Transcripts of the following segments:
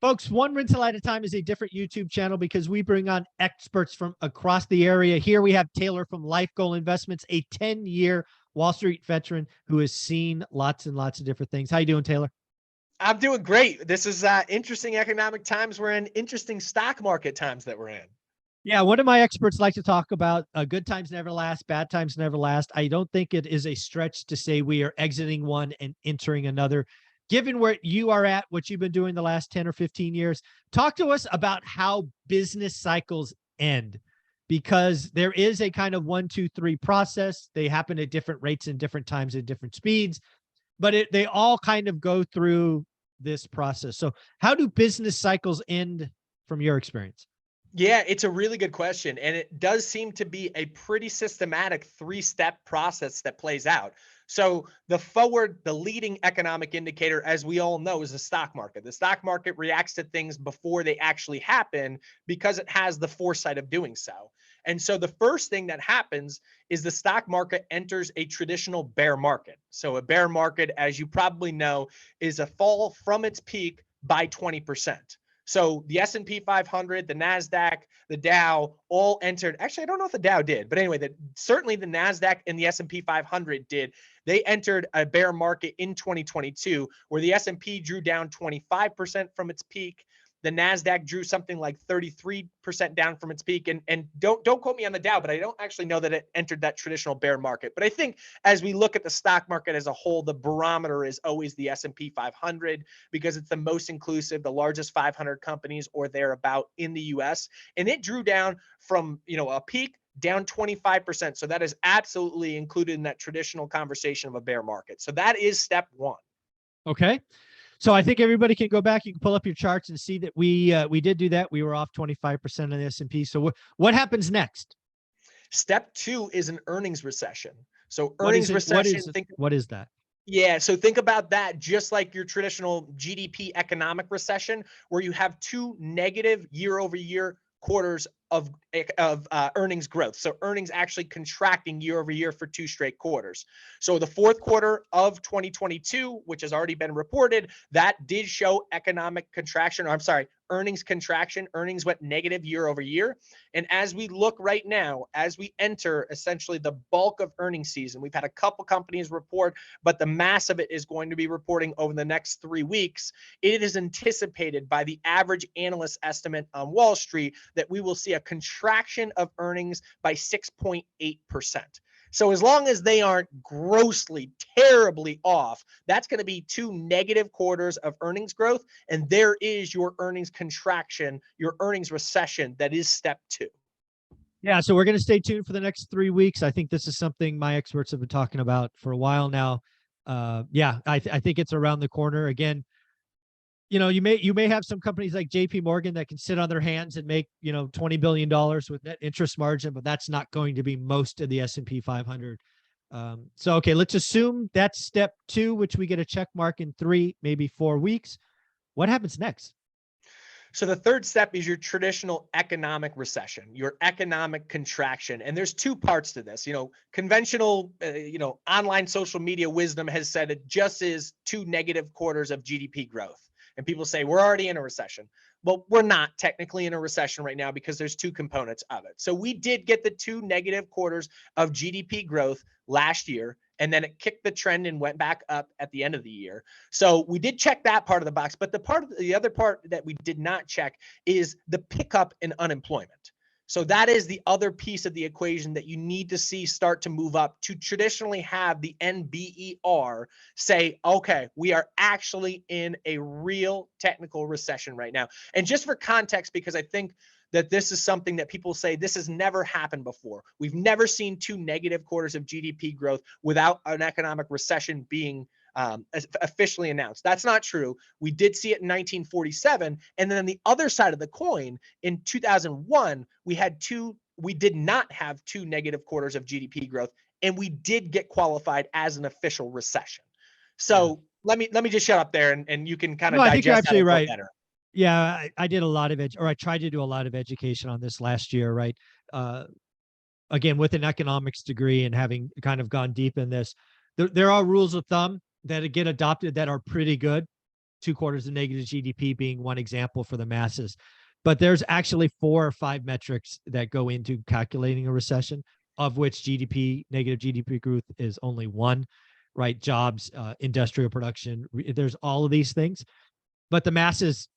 Folks, One Rental at a Time is a different YouTube channel because we bring on experts from across the area. Here we have Taylor from Life Goal Investments, a 10-year Wall Street veteran who has seen lots and lots of different things. How you doing, Taylor? I'm doing great. This is interesting economic times. We're in interesting stock market times that we're in. Yeah, one of my experts like to talk about good times never last, bad times never last. I don't think it is a stretch to say we are exiting one and entering another. Given where you are at, what you've been doing the last 10 or 15 years, talk to us about how business cycles end, because there is a kind of 1, 2, 3 process. They happen at different rates and different times at different speeds, but they all kind of go through this process. So how do business cycles end from your experience? Yeah, it's a really good question. And it does seem to be a pretty systematic 3-step process that plays out. So the leading economic indicator, as we all know, is the stock market. The stock market reacts to things before they actually happen because it has the foresight of doing so. And so the first thing that happens is the stock market enters a traditional bear market. So a bear market, as you probably know, is a fall from its peak by 20%. So the S&P 500, the NASDAQ, the Dow all entered. Actually, I don't know if the Dow did, but anyway, certainly the NASDAQ and the S&P 500 did. They entered a bear market in 2022 where the S&P drew down 25% from its peak. The NASDAQ drew something like 33% down from its peak. And don't quote me on the Dow, but I don't actually know that it entered that traditional bear market. But I think as we look at the stock market as a whole, the barometer is always the S&P 500 because it's the most inclusive, the largest 500 companies or thereabout in the US. And it drew down from, a peak down 25%. So that is absolutely included in that traditional conversation of a bear market. So that is step one. Okay. So I think everybody can go back. You can pull up your charts and see that we did do that. We were off 25% on the S&P. So what happens next? Step two is an earnings recession. So What is earnings it? recession, What is that? yeah, so think about that just like your traditional GDP economic recession, where you have two negative year-over-year quarters of earnings growth. So earnings actually contracting year over year for 2 straight quarters. So the fourth quarter of 2022, which has already been reported, that did show economic contraction. Or I'm sorry, earnings contraction. Earnings went negative year over year. And as we look right now, as we enter essentially the bulk of earnings season, we've had a couple companies report, but the mass of it is going to be reporting over the next 3 weeks. It is anticipated by the average analyst estimate on Wall Street that we will see a contraction of earnings by 6.8%. So as long as they aren't grossly, terribly off, that's going to be 2 negative quarters of earnings growth. And there is your earnings contraction, your earnings recession. That is step two. Yeah. So we're going to stay tuned for the next 3 weeks. I think this is something my experts have been talking about for a while now. Yeah, I think it's around the corner. Again, you may have some companies like JP Morgan that can sit on their hands and make, $20 billion with net interest margin, but that's not going to be most of the S&P 500. So, okay, let's assume that's step two, which we get a check mark in 3, maybe 4 weeks. What happens next? So the third step is your traditional economic recession, your economic contraction. And there's two parts to this. Conventional, online social media wisdom has said it just is 2 negative quarters of GDP growth. And people say we're already in a recession. Well, we're not technically in a recession right now because there's two components of it. So we did get the 2 negative quarters of GDP growth last year, and then it kicked the trend and went back up at the end of the year. So we did check that part of the box, but the other part that we did not check is the pickup in unemployment. So that is the other piece of the equation that you need to see start to move up to traditionally have the NBER say, okay, we are actually in a real technical recession right now. And just for context, because I think that this is something that people say this has never happened before. We've never seen 2 negative quarters of GDP growth without an economic recession being officially announced. That's not true. We did see it in 1947. And then on the other side of the coin, in 2001, we did not have 2 negative quarters of GDP growth, and we did get qualified as an official recession. So let me just shut up there and you can kind of I think you're digest that a absolutely little right. better. Yeah, I did a lot of I tried to do a lot of education on this last year, right? Again, with an economics degree and having kind of gone deep in this, there are rules of thumb that get adopted that are pretty good. 2/4 of negative GDP being one example for the masses. But there's actually 4 or 5 metrics that go into calculating a recession, of which GDP, negative GDP growth, is only one, right? Jobs, industrial production, there's all of these things. But the masses,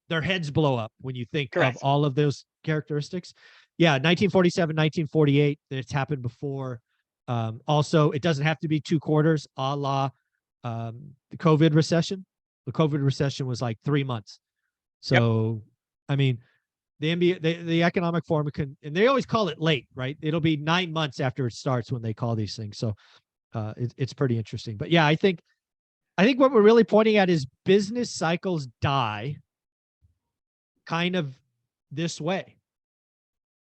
their heads blow up when you think Correct. of all of those characteristics. Yeah, 1947, 1948, it's happened before. Also, it doesn't have to be 2 quarters, a la the COVID recession. The COVID recession was like 3 months. So, I mean, the NBA, the Economic Forum can, and they always call it late, right? It'll be 9 months after it starts when they call these things. So, it's pretty interesting. But yeah, I think what we're really pointing at is business cycles die kind of this way.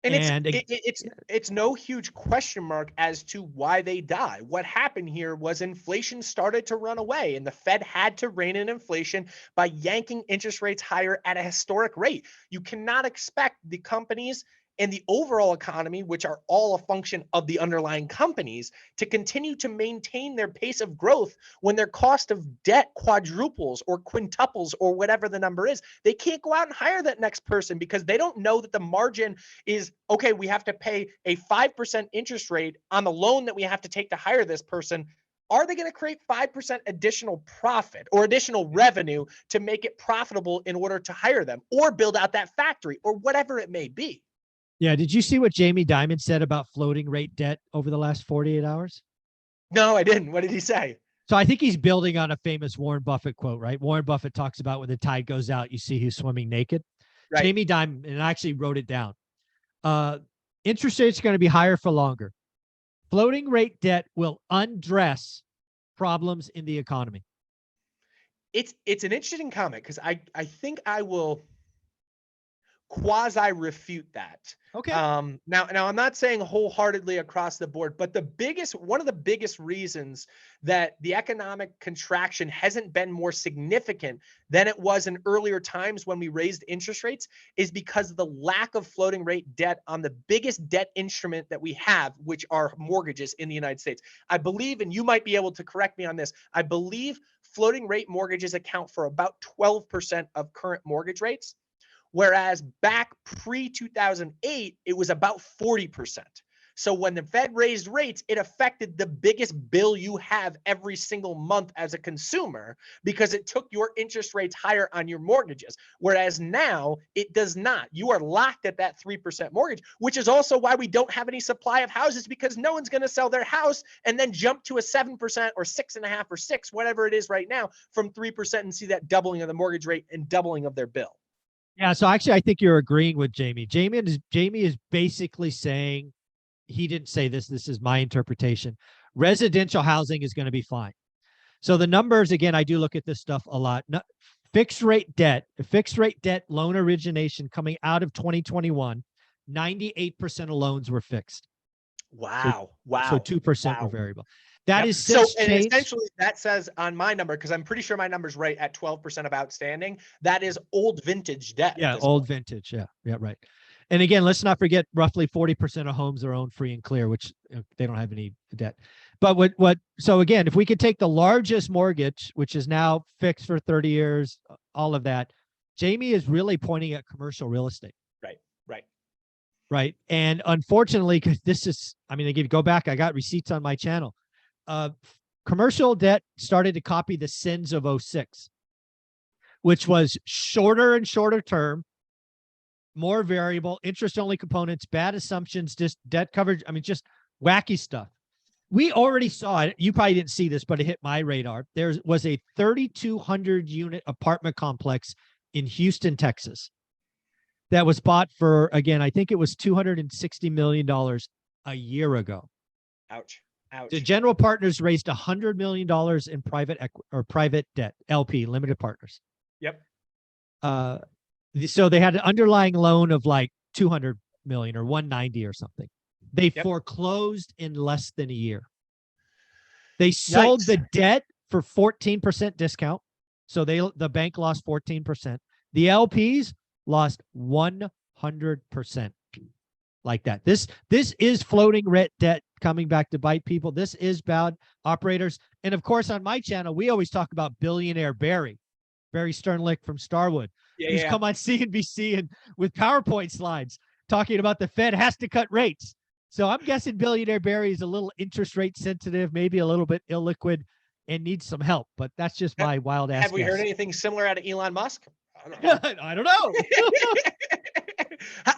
And it's no huge question mark as to why they die. What happened here was inflation started to run away, and the Fed had to rein in inflation by yanking interest rates higher at a historic rate. You cannot expect the companies and the overall economy, which are all a function of the underlying companies, to continue to maintain their pace of growth when their cost of debt quadruples or quintuples or whatever the number is. They can't go out and hire that next person because they don't know that the margin is, okay, we have to pay a 5% interest rate on the loan that we have to take to hire this person. Are they going to create 5% additional profit or additional revenue to make it profitable in order to hire them or build out that factory or whatever it may be? Yeah. Did you see what Jamie Dimon said about floating rate debt over the last 48 hours? No, I didn't. What did he say? So I think he's building on a famous Warren Buffett quote, right? Warren Buffett talks about when the tide goes out, you see who's swimming naked. Right. Jamie Dimon, and I actually wrote it down. Interest rates are going to be higher for longer. Floating rate debt will undress problems in the economy. It's an interesting comment because I think I will quasi refute that. Okay. Now I'm not saying wholeheartedly across the board, but one of the biggest reasons that the economic contraction hasn't been more significant than it was in earlier times when we raised interest rates is because of the lack of floating rate debt on the biggest debt instrument that we have, which are mortgages in the United States. I believe, and you might be able to correct me on this, I believe floating rate mortgages account for about 12% of current mortgage rates. Whereas back pre-2008, it was about 40%. So when the Fed raised rates, it affected the biggest bill you have every single month as a consumer because it took your interest rates higher on your mortgages. Whereas now it does not. You are locked at that 3% mortgage, which is also why we don't have any supply of houses because no one's going to sell their house and then jump to a 7% or 6.5% or 6%, whatever it is right now, from 3% and see that doubling of the mortgage rate and doubling of their bill. Yeah, so actually, I think you're agreeing with Jamie. Jamie is basically saying, he didn't say this, this is my interpretation, residential housing is going to be fine. So the numbers, again, I do look at this stuff a lot. Fixed rate debt loan origination coming out of 2021, 98% of loans were fixed. Wow. So 2% were variable. That is so changed. Essentially that says on my number, because I'm pretty sure my number's right at 12% of outstanding, that is old vintage debt. Yeah, old vintage. Yeah, right. And again, let's not forget roughly 40% of homes are owned free and clear, which they don't have any debt. But so again, if we could take the largest mortgage, which is now fixed for 30 years, all of that, Jamie is really pointing at commercial real estate. Right. And unfortunately, because this is, I mean, go back, I got receipts on my channel. Commercial debt started to copy the sins of 06, which was shorter and shorter term, more variable, interest-only components, bad assumptions, just debt coverage. I mean, just wacky stuff. We already saw it. You probably didn't see this, but it hit my radar. There was a 3,200 unit apartment complex in Houston, Texas, that was bought for, again, I think it was $260 million a year ago. Ouch. The general partners raised $100 million in private debt, LP, limited partners. Yep. So they had an underlying loan of like 200 million or 190 or something. They foreclosed in less than a year. They sold the debt for 14% discount. So the bank lost 14%. The LPs lost 100%. Like that. This is floating rate debt coming back to bite people. This is bad operators. And of course, on my channel, we always talk about billionaire Barry. Barry Sternlicht from Starwood, Yeah, who's yeah. come on CNBC and with PowerPoint slides talking about the Fed has to cut rates. So I'm guessing billionaire Barry is a little interest rate sensitive, maybe a little bit illiquid, and needs some help. But that's just my wild ass Have we guess. heard anything similar out of Elon Musk? I don't know. I don't know.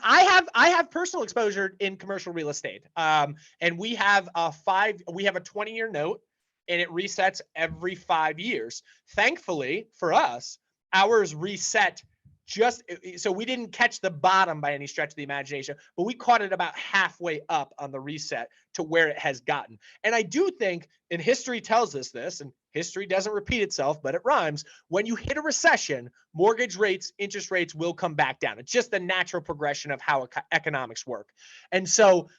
I have personal exposure in commercial real estate. And we have a 20-year note, and it resets every 5 years. Thankfully for us, ours reset just so we didn't catch the bottom by any stretch of the imagination, but we caught it about halfway up on the reset to where it has gotten. And I do think, and history tells us this, and history doesn't repeat itself, but it rhymes. When you hit a recession, mortgage rates, interest rates will come back down. It's just the natural progression of how economics work. And so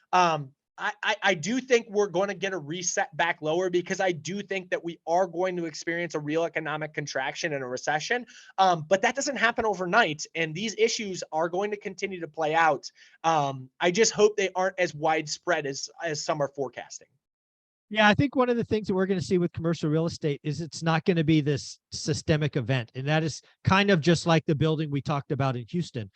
I do think we're going to get a reset back lower, because I do think that we are going to experience a real economic contraction and a recession. But that doesn't happen overnight. And these issues are going to continue to play out. I just hope they aren't as widespread as some are forecasting. Yeah, I think one of the things that we're going to see with commercial real estate is it's not going to be this systemic event. And that is kind of just like the building we talked about in Houston.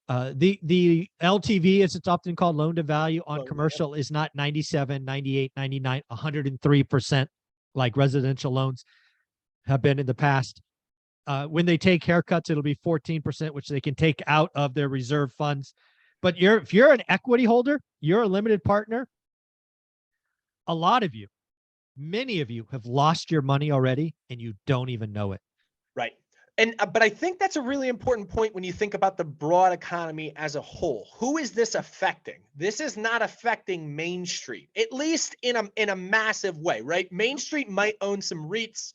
The LTV, as it's often called, loan to value on commercial, is not 97, 98, 99, 103% like residential loans have been in the past. When they take haircuts, it'll be 14%, which they can take out of their reserve funds. But if you're an equity holder, you're a limited partner, a lot of you, many of you have lost your money already and you don't even know it. Right. And but I think that's a really important point when you think about the broad economy as a whole. Who is this affecting? This is not affecting Main Street, at least in a massive way, right? Main Street might own some REITs,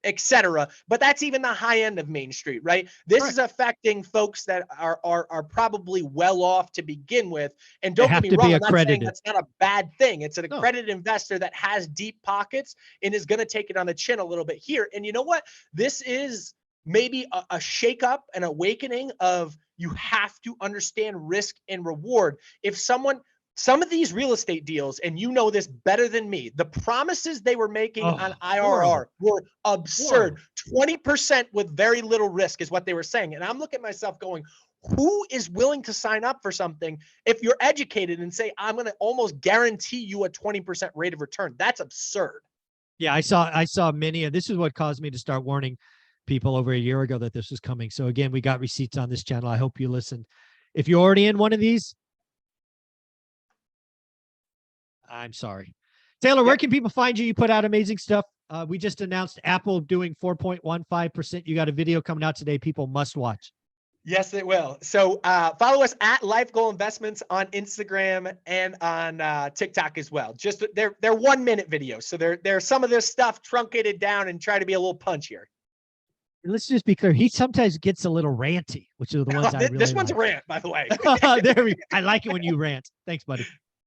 et cetera, but that's even the high end of Main Street, right? This is affecting folks that are probably well off to begin with. And don't get me wrong, I'm not saying that's not a bad thing. It's an accredited investor that has deep pockets and is going to take it on the chin a little bit here. And you know what? This is maybe a shakeup, an awakening of, you have to understand risk and reward. If some of these real estate deals, and you know this better than me, the promises they were making on IRR were absurd. 20% with very little risk is what they were saying. And I'm looking at myself going, who is willing to sign up for something if you're educated and say, I'm going to almost guarantee you a 20% rate of return? That's absurd. Yeah, I saw many, and this is what caused me to start warning people over a year ago that this was coming. So again, we got receipts on this channel. I hope you listened. If you're already in one of these, I'm sorry. Taylor, where can people find you? You put out amazing stuff. We just announced Apple doing 4.15%. You got a video coming out today people must watch. Yes, it will. So follow us at Life Goal Investments on Instagram and on TikTok as well. Just they're 1 minute videos. So they're some of this stuff truncated down and try to be a little punchier. Let's just be clear. He sometimes gets a little ranty, which are the ones I really This one's like. a rant, by the way. I like it when you rant. Thanks, buddy.